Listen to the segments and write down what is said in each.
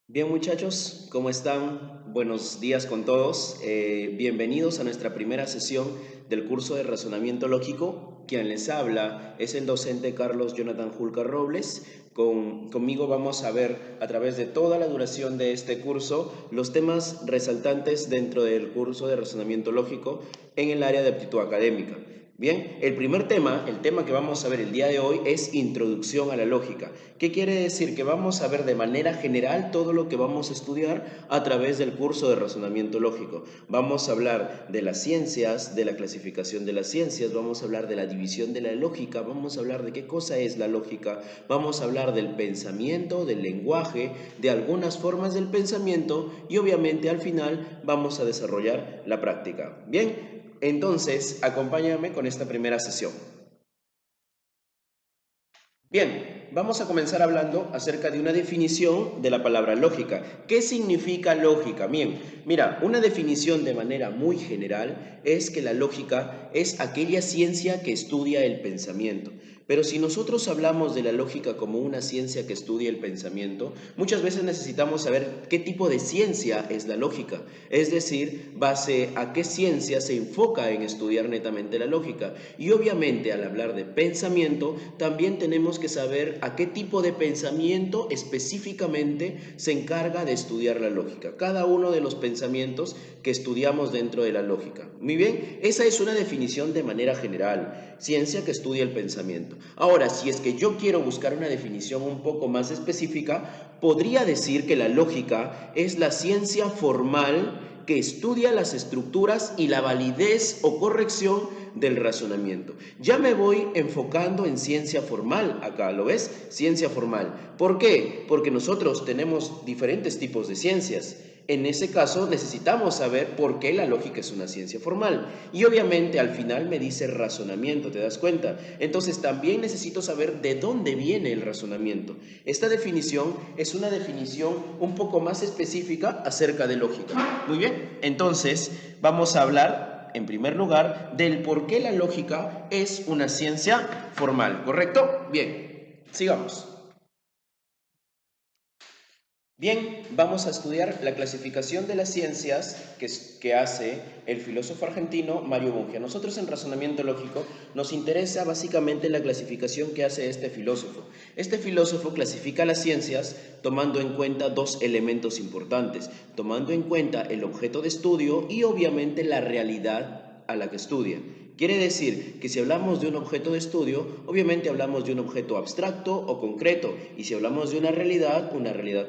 Bien muchachos, ¿cómo están? Buenos días con todos. Bienvenidos a nuestra primera sesión del curso de razonamiento lógico. Quien les habla es el docente Carlos Jonathan Julca Robles. Conmigo vamos a ver a través de toda la duración de este curso los temas resaltantes dentro del curso de razonamiento lógico en el área de aptitud académica. Bien, el primer tema, el tema que vamos a ver el día de hoy es introducción a la lógica. ¿Qué quiere decir? Que vamos a ver de manera general todo lo que vamos a estudiar a través del curso de razonamiento lógico. Vamos a hablar de las ciencias, de la clasificación de las ciencias, vamos a hablar de la división de la lógica, vamos a hablar de qué cosa es la lógica, vamos a hablar del pensamiento, del lenguaje, de algunas formas del pensamiento y obviamente al final vamos a desarrollar la práctica. Bien. Entonces, acompáñame con esta primera sesión. Bien, vamos a comenzar hablando acerca de una definición de la palabra lógica. ¿Qué significa lógica? Bien, mira, una definición de manera muy general es que la lógica es aquella ciencia que estudia el pensamiento. Pero si nosotros hablamos de la lógica como una ciencia que estudia el pensamiento, muchas veces necesitamos saber qué tipo de ciencia es la lógica. Es decir, base a qué ciencia se enfoca en estudiar netamente la lógica. Y obviamente al hablar de pensamiento, también tenemos que saber a qué tipo de pensamiento específicamente se encarga de estudiar la lógica. Cada uno de los pensamientos que estudiamos dentro de la lógica. Muy bien, esa es una definición de manera general, ciencia que estudia el pensamiento. Ahora, si es que yo quiero buscar una definición un poco más específica, podría decir que la lógica es la ciencia formal que estudia las estructuras y la validez o corrección del razonamiento. Ya me voy enfocando en ciencia formal acá, ¿lo ves? Ciencia formal. ¿Por qué? Porque nosotros tenemos diferentes tipos de ciencias. En ese caso necesitamos saber por qué la lógica es una ciencia formal. Y obviamente al final me dice razonamiento, ¿te das cuenta? Entonces también necesito saber de dónde viene el razonamiento. Esta definición es una definición un poco más específica acerca de lógica. Muy bien, entonces vamos a hablar en primer lugar del por qué la lógica es una ciencia formal, ¿correcto? Bien, sigamos. Bien, vamos a estudiar la clasificación de las ciencias que hace el filósofo argentino Mario Bunge. A nosotros en razonamiento lógico nos interesa básicamente la clasificación que hace este filósofo. Este filósofo clasifica las ciencias tomando en cuenta dos elementos importantes, tomando en cuenta el objeto de estudio y obviamente la realidad a la que estudia. Quiere decir que si hablamos de un objeto de estudio, obviamente hablamos de un objeto abstracto o concreto, y si hablamos de una realidad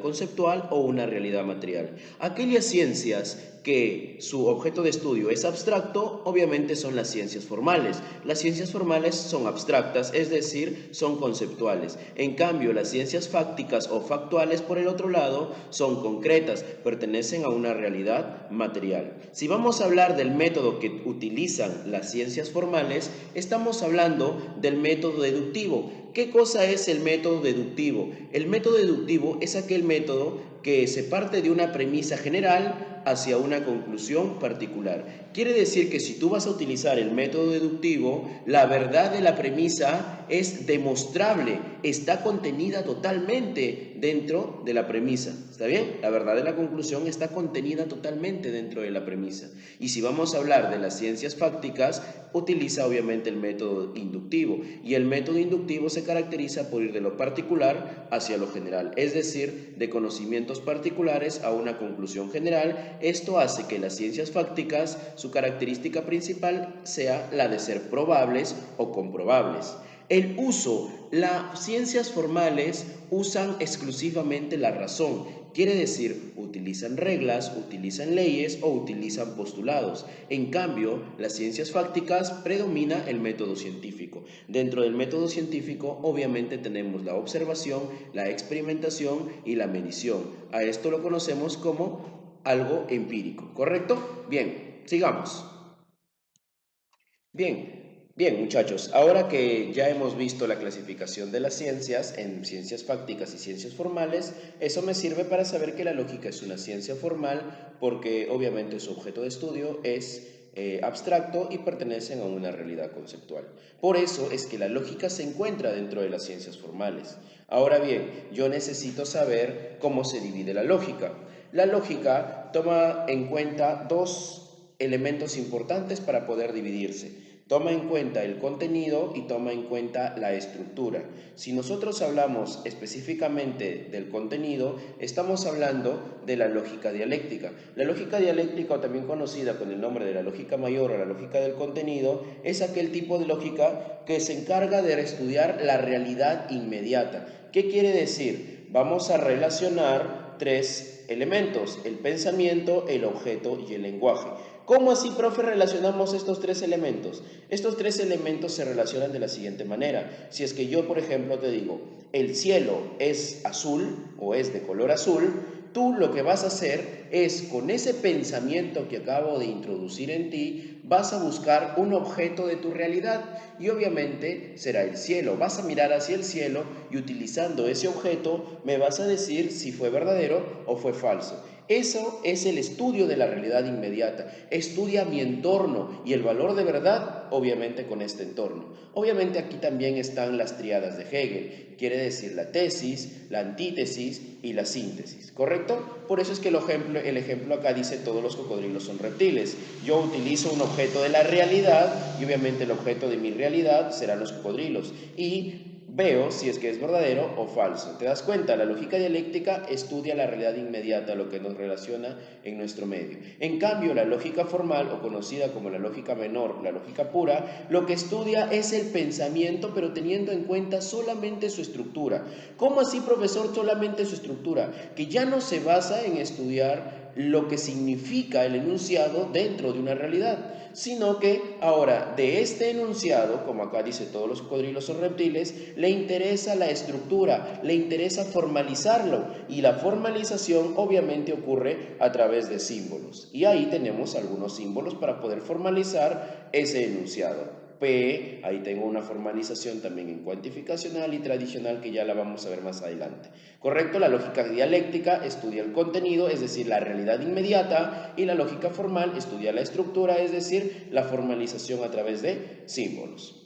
conceptual o una realidad material. Aquellas ciencias que su objeto de estudio es abstracto, obviamente son las ciencias formales. Las ciencias formales son abstractas, es decir, son conceptuales. En cambio, las ciencias fácticas o factuales, por el otro lado, son concretas, pertenecen a una realidad material. Si vamos a hablar del método que utilizan las ciencias formales, estamos hablando del método deductivo. ¿Qué cosa es el método deductivo? El método deductivo es aquel método que se parte de una premisa general hacia una conclusión particular. Quiere decir que si tú vas a utilizar el método deductivo, la verdad de la premisa es demostrable, está contenida totalmente dentro de la premisa. ¿Está bien? La verdad de la conclusión está contenida totalmente dentro de la premisa. Y si vamos a hablar de las ciencias fácticas, utiliza obviamente el método inductivo. Y el método inductivo se caracteriza por ir de lo particular hacia lo general, es decir, de conocimientos particulares a una conclusión general. Esto hace que las ciencias fácticas, su característica principal sea la de ser probables o comprobables. El uso, las ciencias formales usan exclusivamente la razón, quiere decir, utilizan reglas, utilizan leyes o utilizan postulados. En cambio, las ciencias fácticas predomina el método científico. Dentro del método científico, obviamente tenemos la observación, la experimentación y la medición. A esto lo conocemos como algo empírico, ¿correcto? Bien, sigamos. Bien, muchachos, ahora que ya hemos visto la clasificación de las ciencias en ciencias fácticas y ciencias formales, eso me sirve para saber que la lógica es una ciencia formal porque obviamente su objeto de estudio es abstracto y pertenecen a una realidad conceptual. Por eso es que la lógica se encuentra dentro de las ciencias formales. Ahora bien, yo necesito saber cómo se divide la lógica. La lógica toma en cuenta dos elementos importantes para poder dividirse. Toma en cuenta el contenido y toma en cuenta la estructura. Si nosotros hablamos específicamente del contenido, estamos hablando de la lógica dialéctica. La lógica dialéctica, o también conocida con el nombre de la lógica mayor o la lógica del contenido, es aquel tipo de lógica que se encarga de estudiar la realidad inmediata. ¿Qué quiere decir? Vamos a relacionar tres elementos: el pensamiento, el objeto y el lenguaje. ¿Cómo así, profe, relacionamos estos tres elementos? Estos tres elementos se relacionan de la siguiente manera. Si es que yo, por ejemplo, te digo, el cielo es azul o es de color azul, tú lo que vas a hacer es, con ese pensamiento que acabo de introducir en ti, vas a buscar un objeto de tu realidad y obviamente será el cielo. Vas a mirar hacia el cielo y utilizando ese objeto me vas a decir si fue verdadero o fue falso. Eso es el estudio de la realidad inmediata. Estudia mi entorno y el valor de verdad, obviamente, con este entorno. Obviamente aquí también están las tríadas de Hegel. Quiere decir la tesis, la antítesis y la síntesis, ¿correcto? Por eso es que el ejemplo acá dice todos los cocodrilos son reptiles. Yo utilizo un objeto de la realidad y obviamente el objeto de mi realidad serán los cocodrilos. Y veo si es que es verdadero o falso. ¿Te das cuenta? La lógica dialéctica estudia la realidad inmediata, lo que nos relaciona en nuestro medio. En cambio, la lógica formal, o conocida como la lógica menor, la lógica pura, lo que estudia es el pensamiento, pero teniendo en cuenta solamente su estructura. ¿Cómo así, profesor, solamente su estructura? Que ya no se basa en estudiar lo que significa el enunciado dentro de una realidad, sino que ahora de este enunciado, como acá dice todos los cocodrilos son reptiles, le interesa la estructura, le interesa formalizarlo, y la formalización obviamente ocurre a través de símbolos, y ahí tenemos algunos símbolos para poder formalizar ese enunciado. P, ahí tengo una formalización también en cuantificacional y tradicional que ya la vamos a ver más adelante. Correcto, la lógica dialéctica estudia el contenido, es decir, la realidad inmediata, y la lógica formal estudia la estructura, es decir, la formalización a través de símbolos.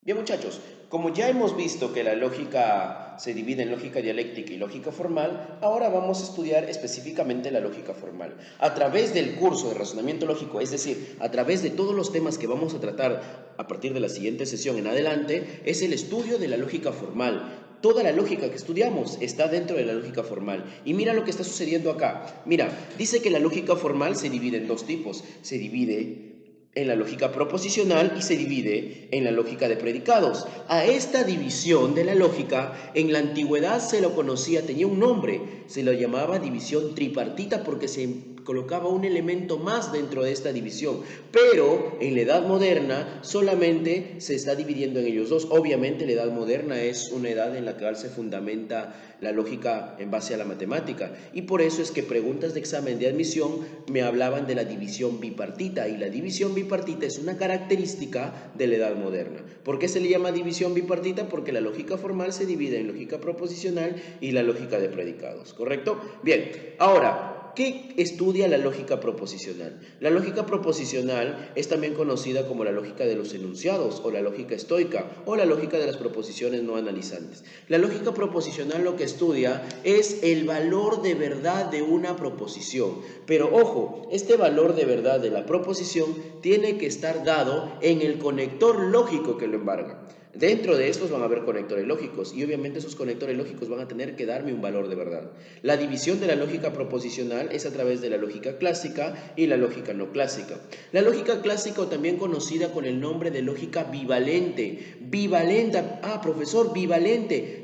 Bien, muchachos, como ya hemos visto que la lógica se divide en lógica dialéctica y lógica formal, ahora vamos a estudiar específicamente la lógica formal. A través del curso de razonamiento lógico, es decir, a través de todos los temas que vamos a tratar a partir de la siguiente sesión en adelante, es el estudio de la lógica formal. Toda la lógica que estudiamos está dentro de la lógica formal. Y mira lo que está sucediendo acá. Mira, dice que la lógica formal se divide en dos tipos. Se divide en la lógica proposicional y se divide en la lógica de predicados. A esta división de la lógica en la antigüedad se lo conocía, tenía un nombre, se lo llamaba división tripartita porque se colocaba un elemento más dentro de esta división, pero en la edad moderna solamente se está dividiendo en ellos dos. Obviamente la edad moderna es una edad en la cual se fundamenta la lógica en base a la matemática, y por eso es que preguntas de examen de admisión me hablaban de la división bipartita, y la división bipartita es una característica de la edad moderna. ¿Por qué se le llama división bipartita? Porque la lógica formal se divide en lógica proposicional y la lógica de predicados, ¿correcto? Bien, ahora, ¿qué estudia la lógica proposicional? La lógica proposicional es también conocida como la lógica de los enunciados, o la lógica estoica, o la lógica de las proposiciones no analizantes. La lógica proposicional lo que estudia es el valor de verdad de una proposición. Pero ojo, este valor de verdad de la proposición tiene que estar dado en el conector lógico que lo embarga. Dentro de estos van a haber conectores lógicos, y obviamente esos conectores lógicos van a tener que darme un valor de verdad. La división de la lógica proposicional es a través de la lógica clásica y la lógica no clásica. La lógica clásica, o también conocida con el nombre de lógica bivalente. Bivalente, profesor, bivalente.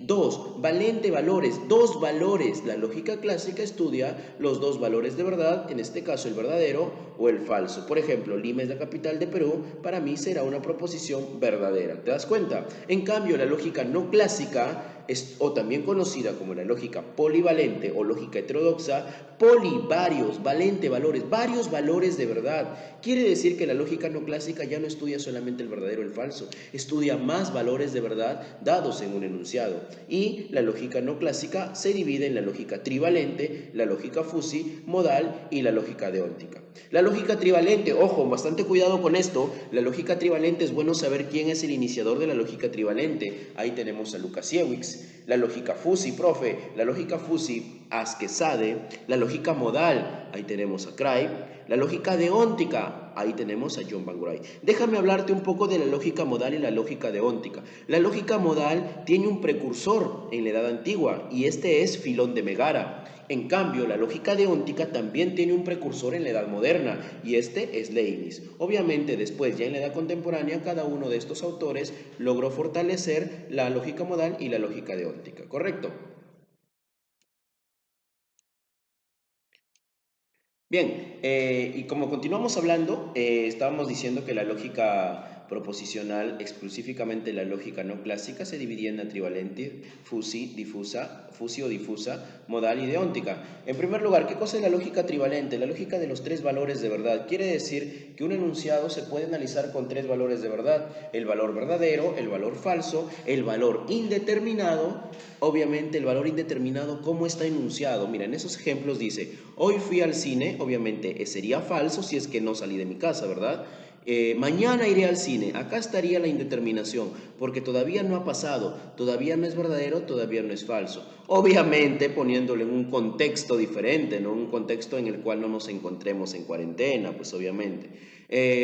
Dos, valente, valores, dos valores. La lógica clásica estudia los dos valores de verdad, en este caso el verdadero o el falso. Por ejemplo, Lima es la capital de Perú, para mí será una proposición verdadera. ¿Te das cuenta? En cambio, la lógica no clásica o también conocida como la lógica polivalente o lógica heterodoxa, poli, varios, valente, valores, varios valores de verdad. Quiere decir que la lógica no clásica ya no estudia solamente el verdadero o el falso, estudia más valores de verdad dados en un enunciado. Y la lógica no clásica se divide en la lógica trivalente, la lógica fusi, modal y la lógica deóntica. La lógica trivalente, ojo, bastante cuidado con esto, la lógica trivalente es bueno saber quién es el iniciador de la lógica trivalente. Ahí tenemos a Lukasiewicz. La lógica fusi, profe, la lógica fusi, Asquezade. La lógica modal, ahí tenemos a Craig. La lógica deóntica, ahí tenemos a John Van Gray. Déjame hablarte un poco de la lógica modal y la lógica deóntica. La lógica modal tiene un precursor en la Edad Antigua y este es Filón de Megara. En cambio, la lógica deóntica también tiene un precursor en la Edad Moderna y este es Leibniz. Obviamente, después, ya en la Edad Contemporánea, cada uno de estos autores logró fortalecer la lógica modal y la lógica deóntica, ¿correcto? Bien, y como continuamos hablando, estábamos diciendo que la lógica proposicional, específicamente la lógica no clásica, se dividía en la trivalente, fusi o difusa, modal y deóntica. En primer lugar, ¿qué cosa es la lógica trivalente? La lógica de los tres valores de verdad. Quiere decir que un enunciado se puede analizar con tres valores de verdad: el valor verdadero, el valor falso, el valor indeterminado. Obviamente el valor indeterminado, ¿cómo está enunciado? Mira, en esos ejemplos dice, hoy fui al cine, obviamente sería falso si es que no salí de mi casa, ¿verdad? Mañana iré al cine, acá estaría la indeterminación, porque todavía no ha pasado, todavía no es verdadero, todavía no es falso. Obviamente poniéndolo en un contexto diferente, ¿no? Un contexto en el cual no nos encontremos en cuarentena, pues obviamente.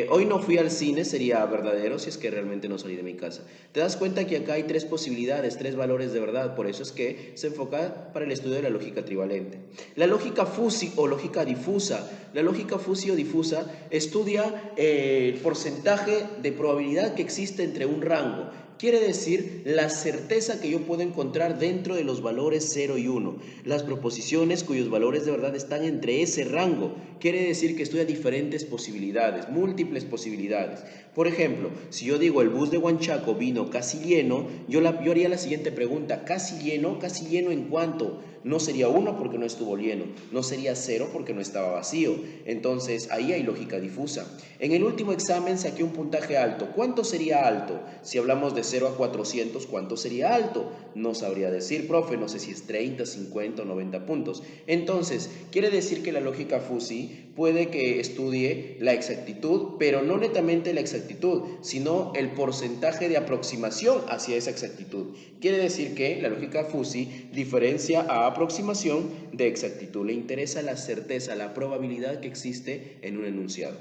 Hoy no fui al cine sería verdadero si es que realmente no salí de mi casa. Te das cuenta que acá hay tres posibilidades, tres valores de verdad, por eso es que se enfoca para el estudio de la lógica trivalente. La lógica fusi o lógica difusa, la lógica fusi o difusa estudia el porcentaje de probabilidad que existe entre un rango. Quiere decir la certeza que yo puedo encontrar dentro de los valores 0 y 1. Las proposiciones cuyos valores de verdad están entre ese rango. Quiere decir que estudia diferentes posibilidades, múltiples posibilidades. Por ejemplo, si yo digo el bus de Huanchaco vino casi lleno, yo haría la siguiente pregunta: ¿casi lleno? ¿Casi lleno en cuánto? No sería 1 porque no estuvo lleno, no sería 0 porque no estaba vacío. Entonces ahí hay lógica difusa. En el último examen saqué un puntaje alto. ¿Cuánto sería alto? Si hablamos de 0 a 400, ¿cuánto sería alto? No sabría decir, profe, no sé si es 30, 50 o 90 puntos. Entonces, quiere decir que la lógica fusi puede que estudie la exactitud, pero no netamente la exactitud, sino el porcentaje de aproximación hacia esa exactitud. Quiere decir que la lógica fusi diferencia a aproximación de exactitud. Le interesa la certeza, la probabilidad que existe en un enunciado.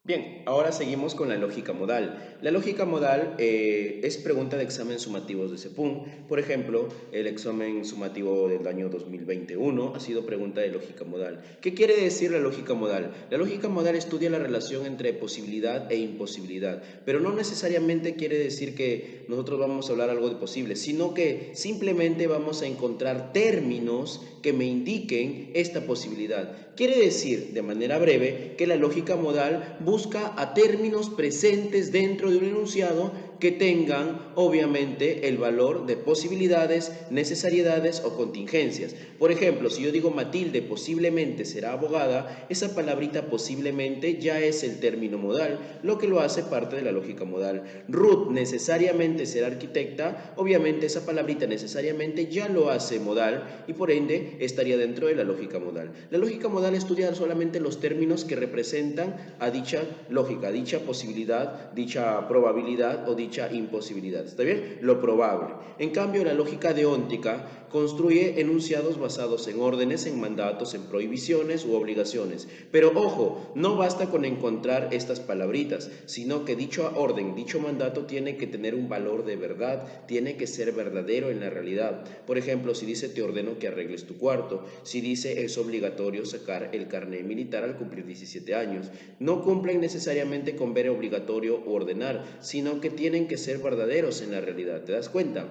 Bien, ahora seguimos con la lógica modal. La lógica modal es pregunta de examen sumativos de CEPUM. Por ejemplo, el examen sumativo del año 2021 ha sido pregunta de lógica modal. ¿Qué quiere decir la lógica modal? La lógica modal estudia la relación entre posibilidad e imposibilidad, pero no necesariamente quiere decir que nosotros vamos a hablar algo de posible, sino que simplemente vamos a encontrar términos que me indiquen esta posibilidad. Quiere decir, de manera breve, que la lógica modal busca a términos presentes dentro de un enunciado que tengan, obviamente, el valor de posibilidades, necesariedades o contingencias. Por ejemplo, si yo digo Matilde posiblemente será abogada, esa palabrita posiblemente ya es el término modal, lo que lo hace parte de la lógica modal. Ruth necesariamente será arquitecta, obviamente esa palabrita necesariamente ya lo hace modal y por ende estaría dentro de la lógica modal. La lógica modal estudia solamente los términos que representan a dicha lógica, a dicha posibilidad, dicha probabilidad o dicha imposibilidad. ¿Está bien? Lo probable. En cambio, la lógica deóntica construye enunciados basados en órdenes, en mandatos, en prohibiciones u obligaciones. Pero ojo, no basta con encontrar estas palabritas, sino que dicho orden, dicho mandato tiene que tener un valor de verdad, tiene que ser verdadero en la realidad. Por ejemplo, si dice te ordeno que arregles tu cuarto, si dice es obligatorio sacar el carnet militar al cumplir 17 años, no cumplen necesariamente con ver obligatorio o ordenar, sino que tienen que ser verdaderos en la realidad. ¿Te das cuenta?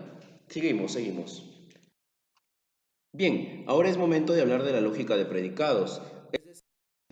Seguimos. Bien, ahora es momento de hablar de la lógica de predicados.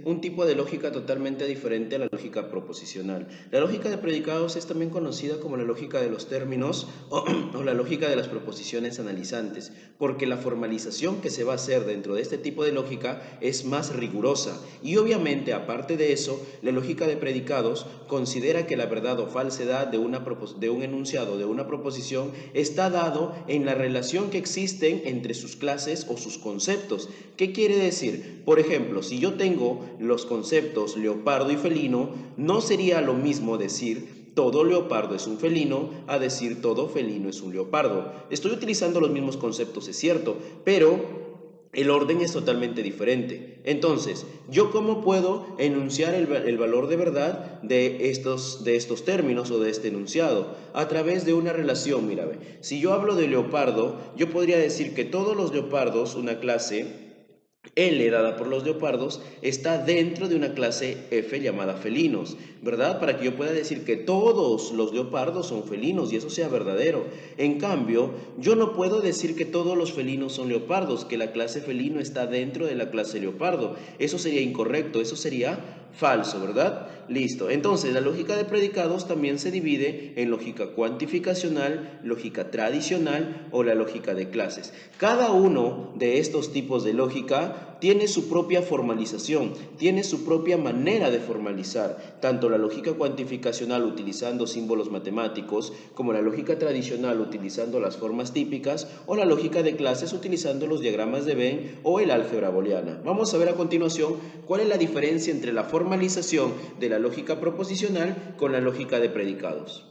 un tipo de lógica totalmente diferente a la lógica proposicional. La lógica de predicados es también conocida como la lógica de los términos o la lógica de las proposiciones analizantes, porque la formalización que se va a hacer dentro de este tipo de lógica es más rigurosa. Y obviamente, aparte de eso, la lógica de predicados considera que la verdad o falsedad de un enunciado, de una proposición, está dado en la relación que existen entre sus clases o sus conceptos. ¿Qué quiere decir? Por ejemplo, si yo tengo los conceptos leopardo y felino, no sería lo mismo decir todo leopardo es un felino a decir todo felino es un leopardo. Estoy utilizando los mismos conceptos, es cierto, pero el orden es totalmente diferente. Entonces, ¿yo cómo puedo enunciar el valor de verdad de estos términos o de este enunciado? A través de una relación, mira, si yo hablo de leopardo, yo podría decir que todos los leopardos, una clase L dada por los leopardos, está dentro de una clase F llamada felinos, ¿verdad? Para que yo pueda decir que todos los leopardos son felinos y eso sea verdadero. En cambio, yo no puedo decir que todos los felinos son leopardos, que la clase felino está dentro de la clase leopardo. Eso sería incorrecto, eso sería falso, ¿verdad? Listo. Entonces, la lógica de predicados también se divide en lógica cuantificacional, lógica tradicional o la lógica de clases. Cada uno de estos tipos de lógica tiene su propia formalización, tiene su propia manera de formalizar, tanto la lógica cuantificacional utilizando símbolos matemáticos, como la lógica tradicional utilizando las formas típicas, o la lógica de clases utilizando los diagramas de Venn o el álgebra booleana. Vamos a ver a continuación cuál es la diferencia entre la formalización de la lógica proposicional con la lógica de predicados.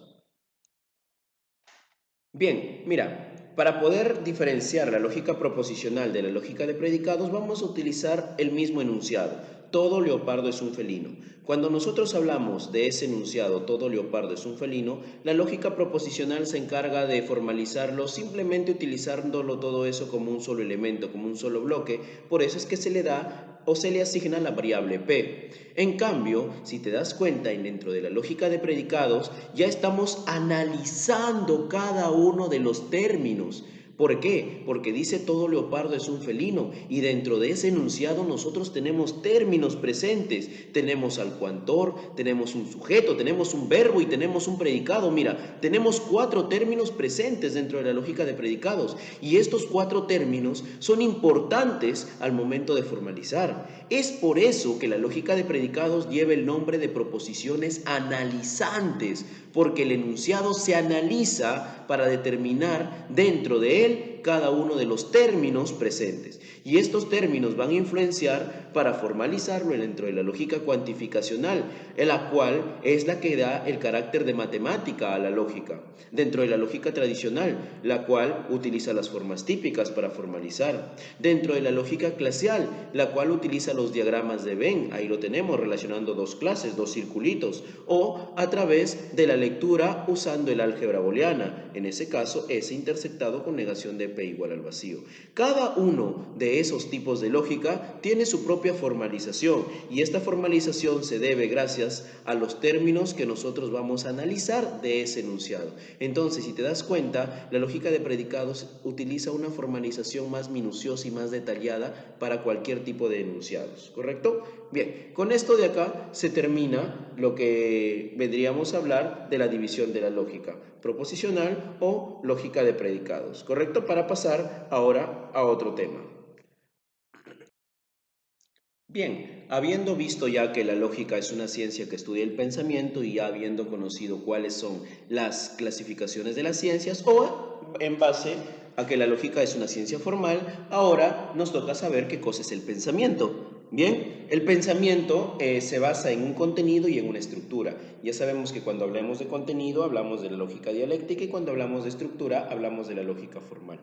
Bien, mira, para poder diferenciar la lógica proposicional de la lógica de predicados, vamos a utilizar el mismo enunciado. Todo leopardo es un felino. Cuando nosotros hablamos de ese enunciado, todo leopardo es un felino, la lógica proposicional se encarga de formalizarlo simplemente utilizándolo todo eso como un solo elemento, como un solo bloque. Por eso es que se le da o se le asigna la variable P. En cambio, si te das cuenta, dentro de la lógica de predicados, ya estamos analizando cada uno de los términos. ¿Por qué? Porque dice todo leopardo es un felino y dentro de ese enunciado nosotros tenemos términos presentes. Tenemos al coantor, tenemos un sujeto, tenemos un verbo y tenemos un predicado. Mira, tenemos 4 términos presentes dentro de la lógica de predicados y estos 4 términos son importantes al momento de formalizar. Es por eso que la lógica de predicados lleva el nombre de proposiciones analizantes, porque el enunciado se analiza para determinar dentro de él cada uno de los términos presentes. Y estos términos van a influenciar para formalizarlo dentro de la lógica cuantificacional, la cual es la que da el carácter de matemática a la lógica. Dentro de la lógica tradicional, la cual utiliza las formas típicas para formalizar. Dentro de la lógica clasial, la cual utiliza los diagramas de Venn, ahí lo tenemos relacionando dos clases, dos circulitos, o a través de la lectura usando el álgebra booleana, en ese caso S intersectado con negación de P igual al vacío. Cada uno de esos tipos de lógica tiene su propia formalización y esta formalización se debe gracias a los términos que nosotros vamos a analizar de ese enunciado. Entonces, si te das cuenta, la lógica de predicados utiliza una formalización más minuciosa y más detallada para cualquier tipo de enunciados, ¿correcto? Bien, con esto de acá se termina lo que vendríamos a hablar de la división de la lógica proposicional o lógica de predicados, ¿correcto? Para pasar ahora a otro tema. Bien, habiendo visto ya que la lógica es una ciencia que estudia el pensamiento y ya habiendo conocido cuáles son las clasificaciones de las ciencias o en base a que la lógica es una ciencia formal, ahora nos toca saber qué cosa es el pensamiento. Bien, el pensamiento se basa en un contenido y en una estructura. Ya sabemos que cuando hablamos de contenido hablamos de la lógica dialéctica y cuando hablamos de estructura hablamos de la lógica formal.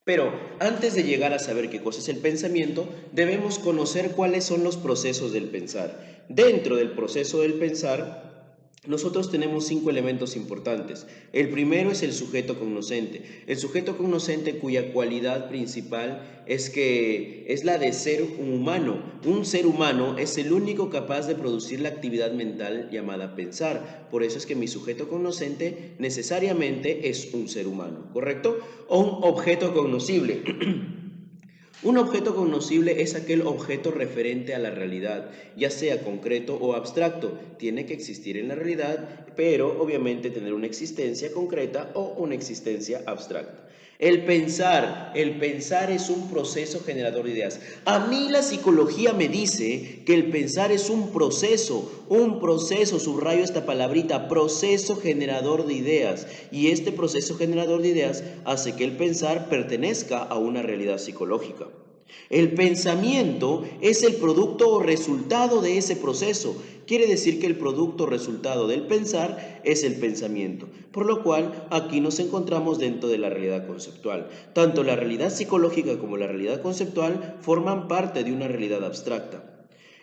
Pero antes de llegar a saber qué cosa es el pensamiento, debemos conocer cuáles son los procesos del pensar. Dentro del proceso del pensar, nosotros tenemos 5 elementos importantes. El primero es el sujeto cognoscente. El sujeto cognoscente cuya cualidad principal es que es la de ser un humano. Un ser humano es el único capaz de producir la actividad mental llamada pensar. Por eso es que mi sujeto cognoscente necesariamente es un ser humano, ¿correcto? O un objeto cognoscible. Un objeto cognoscible es aquel objeto referente a la realidad, ya sea concreto o abstracto. Tiene que existir en la realidad, pero obviamente tener una existencia concreta o una existencia abstracta. El pensar es un proceso generador de ideas. A mí la psicología me dice que el pensar es un proceso, subrayo esta palabrita, proceso generador de ideas. Y este proceso generador de ideas hace que el pensar pertenezca a una realidad psicológica. El pensamiento es el producto o resultado de ese proceso. Quiere decir que el producto o resultado del pensar es el pensamiento, por lo cual aquí nos encontramos dentro de la realidad conceptual. Tanto la realidad psicológica como la realidad conceptual forman parte de una realidad abstracta.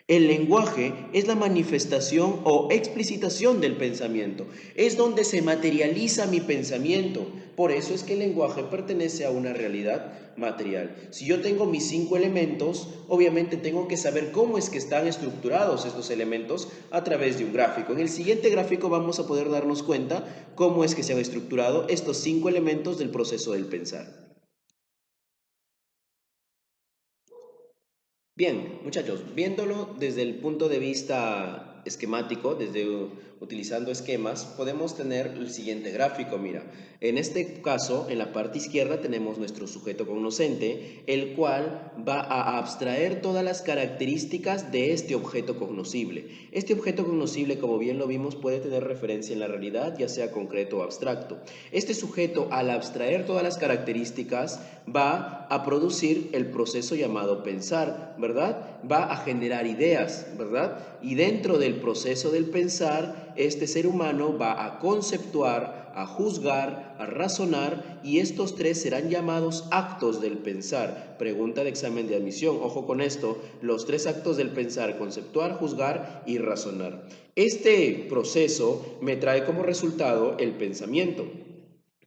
El lenguaje es la manifestación o explicitación del pensamiento, es donde se materializa mi pensamiento. Por eso es que el lenguaje pertenece a una realidad material. Si yo tengo mis 5 elementos, obviamente tengo que saber cómo es que están estructurados estos elementos a través de un gráfico. En el siguiente gráfico vamos a poder darnos cuenta cómo es que se han estructurado estos 5 elementos del proceso del pensar. Bien, muchachos, viéndolo desde el punto de vista esquemático, utilizando esquemas, podemos tener el siguiente gráfico. Mira, en este caso, en la parte izquierda tenemos nuestro sujeto cognoscente, el cual va a abstraer todas las características de este objeto cognoscible. Este objeto cognoscible, como bien lo vimos, puede tener referencia en la realidad, ya sea concreto o abstracto. Este sujeto, al abstraer todas las características, va a producir el proceso llamado pensar, ¿verdad? Va a generar ideas, ¿verdad? Y dentro del proceso del pensar, este ser humano va a conceptuar, a juzgar, a razonar, y estos 3 serán llamados actos del pensar. Pregunta de examen de admisión, ojo con esto, los 3 actos del pensar: conceptuar, juzgar y razonar. Este proceso me trae como resultado el pensamiento.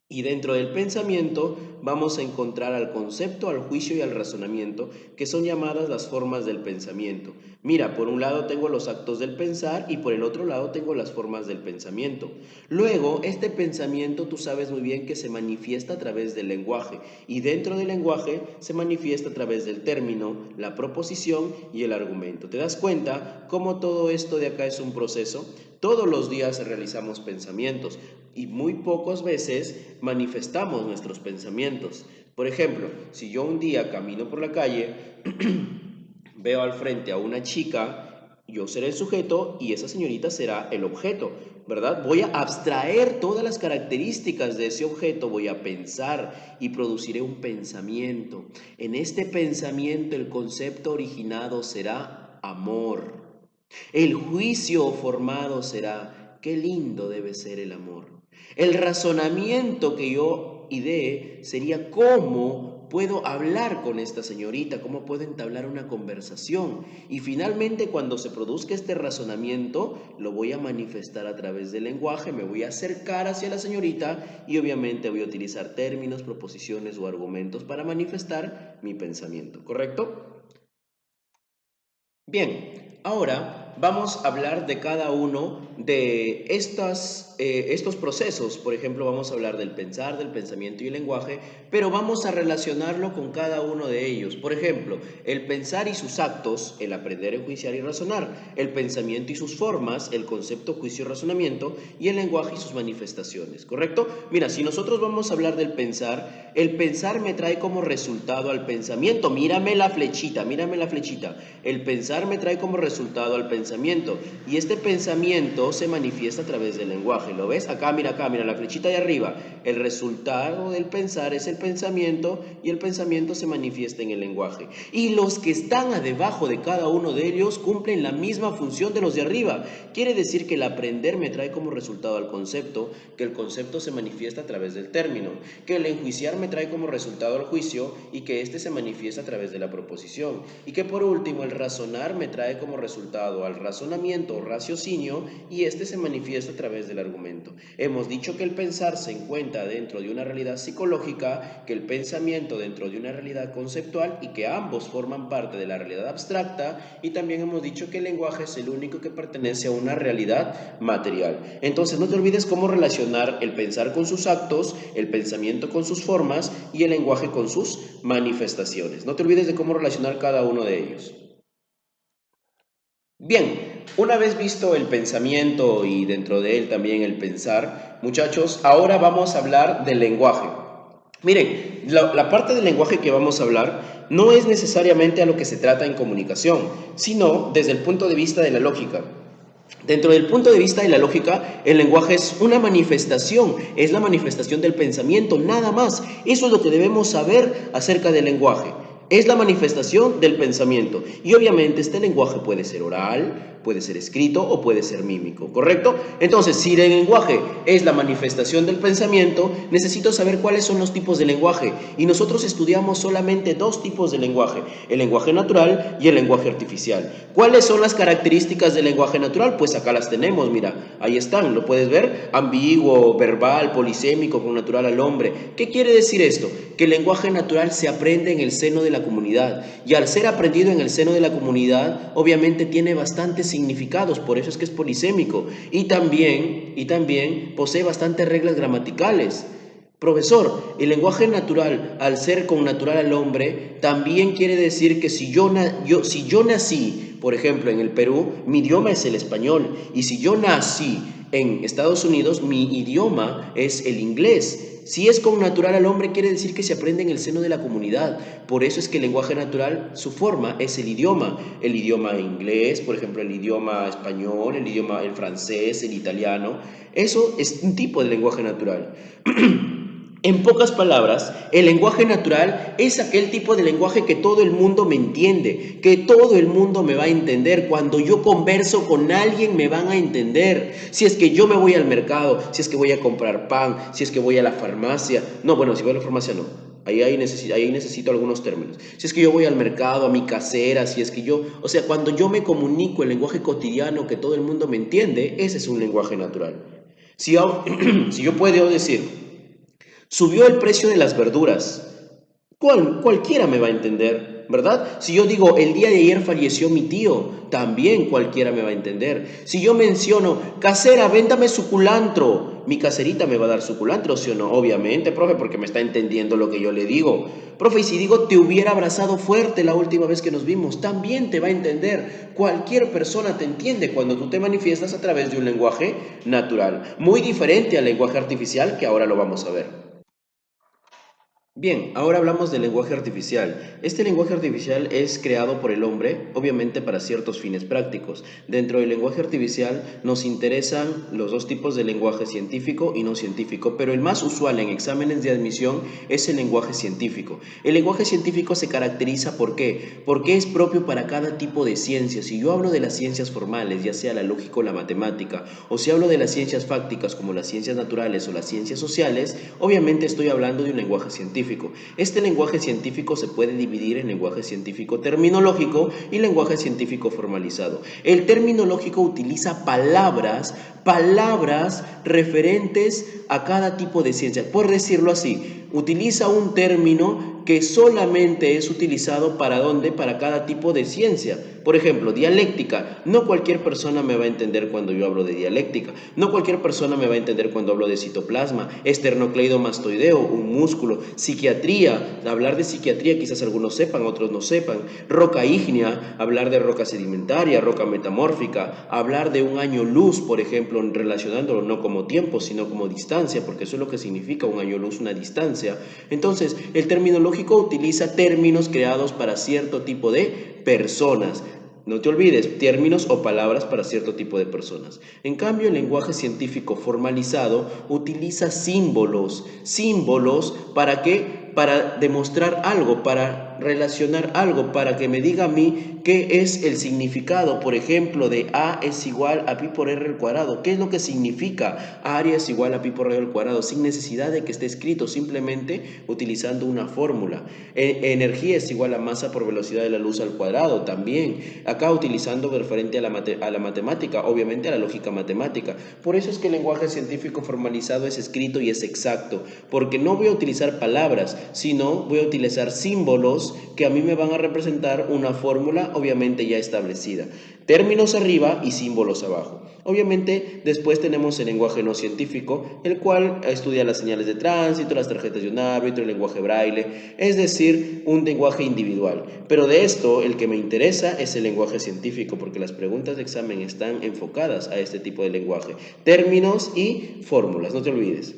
Y dentro del pensamiento vamos a encontrar al concepto, al juicio y al razonamiento, que son llamadas las formas del pensamiento. Mira, por un lado tengo los actos del pensar y por el otro lado tengo las formas del pensamiento. Luego, este pensamiento tú sabes muy bien que se manifiesta a través del lenguaje, y dentro del lenguaje se manifiesta a través del término, la proposición y el argumento. ¿Te das cuenta cómo todo esto de acá es un proceso? Todos los días realizamos pensamientos y muy pocas veces manifestamos nuestros pensamientos. Por ejemplo, si yo un día camino por la calle, veo al frente a una chica, yo seré el sujeto y esa señorita será el objeto, ¿verdad? Voy a abstraer todas las características de ese objeto, voy a pensar y produciré un pensamiento. En este pensamiento el concepto originado será amor. El juicio formado será: qué lindo debe ser el amor. El razonamiento que yo idee sería: cómo puedo hablar con esta señorita, cómo puedo entablar una conversación. Y finalmente, cuando se produzca este razonamiento, lo voy a manifestar a través del lenguaje, me voy a acercar hacia la señorita y obviamente voy a utilizar términos, proposiciones o argumentos para manifestar mi pensamiento, ¿correcto? Bien, ahora vamos a hablar de cada uno de estos procesos. Por ejemplo, vamos a hablar del pensar, del pensamiento y el lenguaje, pero vamos a relacionarlo con cada uno de ellos. Por ejemplo, el pensar y sus actos, el aprender, enjuiciar y razonar; el pensamiento y sus formas, el concepto, juicio y razonamiento; y el lenguaje y sus manifestaciones, ¿correcto? Mira, si nosotros vamos a hablar del pensar, el pensar me trae como resultado al pensamiento. Mírame la flechita, mírame la flechita. El pensar me trae como resultado al pensamiento, y este pensamiento se manifiesta a través del lenguaje. ¿Lo ves? Acá, mira la flechita de arriba. El resultado del pensar es el pensamiento, y el pensamiento se manifiesta en el lenguaje. Y los que están debajo de cada uno de ellos cumplen la misma función de los de arriba. Quiere decir que el aprender me trae como resultado al concepto, que el concepto se manifiesta a través del término, que el enjuiciar me trae como resultado al juicio y que éste se manifiesta a través de la proposición, y que por último el razonar me trae como resultado al razonamiento o raciocinio y este se manifiesta a través del argumento. Hemos dicho que el pensar se encuentra dentro de una realidad psicológica, que el pensamiento dentro de una realidad conceptual y que ambos forman parte de la realidad abstracta, y también hemos dicho que el lenguaje es el único que pertenece a una realidad material. Entonces no te olvides cómo relacionar el pensar con sus actos, el pensamiento con sus formas y el lenguaje con sus manifestaciones. No te olvides de cómo relacionar cada uno de ellos. Bien, una vez visto el pensamiento y dentro de él también el pensar, muchachos, ahora vamos a hablar del lenguaje. Miren, la parte del lenguaje que vamos a hablar no es necesariamente a lo que se trata en comunicación, sino desde el punto de vista de la lógica. Dentro del punto de vista de la lógica, el lenguaje es una manifestación, es la manifestación del pensamiento, nada más. Eso es lo que debemos saber acerca del lenguaje. Es la manifestación del pensamiento. Y obviamente este lenguaje puede ser oral, puede ser escrito o puede ser mímico, ¿correcto? Entonces, si el lenguaje es la manifestación del pensamiento, necesito saber cuáles son los tipos de lenguaje. Y nosotros estudiamos solamente dos tipos de lenguaje, el lenguaje natural y el lenguaje artificial. ¿Cuáles son las características del lenguaje natural? Pues acá las tenemos, mira, ahí están, ¿lo puedes ver? Ambiguo, verbal, polisémico, con natural al hombre. ¿Qué quiere decir esto? Que el lenguaje natural se aprende en el seno de la comunidad, y al ser aprendido en el seno de la comunidad, obviamente tiene bastantes significados, por eso es que es polisémico, y también posee bastantes reglas gramaticales. Profesor, el lenguaje natural, al ser con natural al hombre, también quiere decir que si yo nací, por ejemplo, en el Perú, mi idioma es el español, y si yo nací en Estados Unidos, mi idioma es el inglés. Si es con natural al hombre, quiere decir que se aprende en el seno de la comunidad. Por eso es que el lenguaje natural, su forma es el idioma inglés, por ejemplo, el idioma español, el francés, el italiano. Eso es un tipo de lenguaje natural. En pocas palabras, el lenguaje natural es aquel tipo de lenguaje que todo el mundo me entiende, que todo el mundo me va a entender. Cuando yo converso con alguien me van a entender. Si es que yo me voy al mercado, si es que voy a comprar pan, si es que voy a la farmacia. No, bueno, si voy a la farmacia no. Ahí necesito algunos términos. Si es que yo voy al mercado, a mi casera, si es que o sea, cuando yo me comunico el lenguaje cotidiano que todo el mundo me entiende, ese es un lenguaje natural. Si yo puedo decir, subió el precio de las verduras. Cualquiera me va a entender, ¿verdad? Si yo digo, el día de ayer falleció mi tío, también cualquiera me va a entender. Si yo menciono, casera, véndame su culantro, mi caserita me va a dar su culantro, ¿sí o no? Obviamente, profe, porque me está entendiendo lo que yo le digo. Profe, y si digo, te hubiera abrazado fuerte la última vez que nos vimos, también te va a entender. Cualquier persona te entiende cuando tú te manifiestas a través de un lenguaje natural, muy diferente al lenguaje artificial que ahora lo vamos a ver. Bien, ahora hablamos del lenguaje artificial. Este lenguaje artificial es creado por el hombre, obviamente para ciertos fines prácticos. Dentro del lenguaje artificial nos interesan los dos tipos de lenguaje científico y no científico, pero el más usual en exámenes de admisión es el lenguaje científico. El lenguaje científico se caracteriza ¿por qué? Porque es propio para cada tipo de ciencia. Si yo hablo de las ciencias formales, ya sea la lógica o la matemática, o si hablo de las ciencias fácticas como las ciencias naturales o las ciencias sociales, obviamente estoy hablando de un lenguaje científico. Este lenguaje científico se puede dividir en lenguaje científico terminológico y lenguaje científico formalizado. El terminológico utiliza palabras referentes a cada tipo de ciencia. Por decirlo así, utiliza un término que solamente es utilizado ¿para dónde? Para cada tipo de ciencia. Por ejemplo, dialéctica. No cualquier persona me va a entender cuando yo hablo de dialéctica. No cualquier persona me va a entender cuando hablo de citoplasma, esternocleidomastoideo, un músculo. Psiquiatría. Hablar de psiquiatría quizás algunos sepan, otros no sepan. Roca ígnea. Hablar de roca sedimentaria, roca metamórfica. Hablar de un año luz, por ejemplo, relacionándolo no como tiempo, sino como distancia, porque eso es lo que significa un año luz, una distancia. Entonces, el terminológico utiliza términos creados para cierto tipo de personas. No te olvides, términos o palabras para cierto tipo de personas. En cambio, el lenguaje científico formalizado utiliza símbolos. ¿Símbolos para qué? Para demostrar algo, para relacionar algo, para que me diga a mí qué es el significado, por ejemplo, de A es igual a pi por r al cuadrado. ¿Qué es lo que significa área es igual a pi por r al cuadrado? Sin necesidad de que esté escrito, simplemente utilizando una fórmula. Energía es igual a masa por velocidad de la luz al cuadrado, también. Acá utilizando referente a la matemática, obviamente a la lógica matemática. Por eso es que el lenguaje científico formalizado es escrito y es exacto, porque no voy a utilizar palabras, sino voy a utilizar símbolos que a mí me van a representar una fórmula obviamente ya establecida. Términos arriba y símbolos abajo. Obviamente después tenemos el lenguaje no científico, el cual estudia las señales de tránsito, las tarjetas de un árbitro, el lenguaje braille, es decir, un lenguaje individual. Pero de esto el que me interesa es el lenguaje científico, porque las preguntas de examen están enfocadas a este tipo de lenguaje. Términos y fórmulas, no te olvides.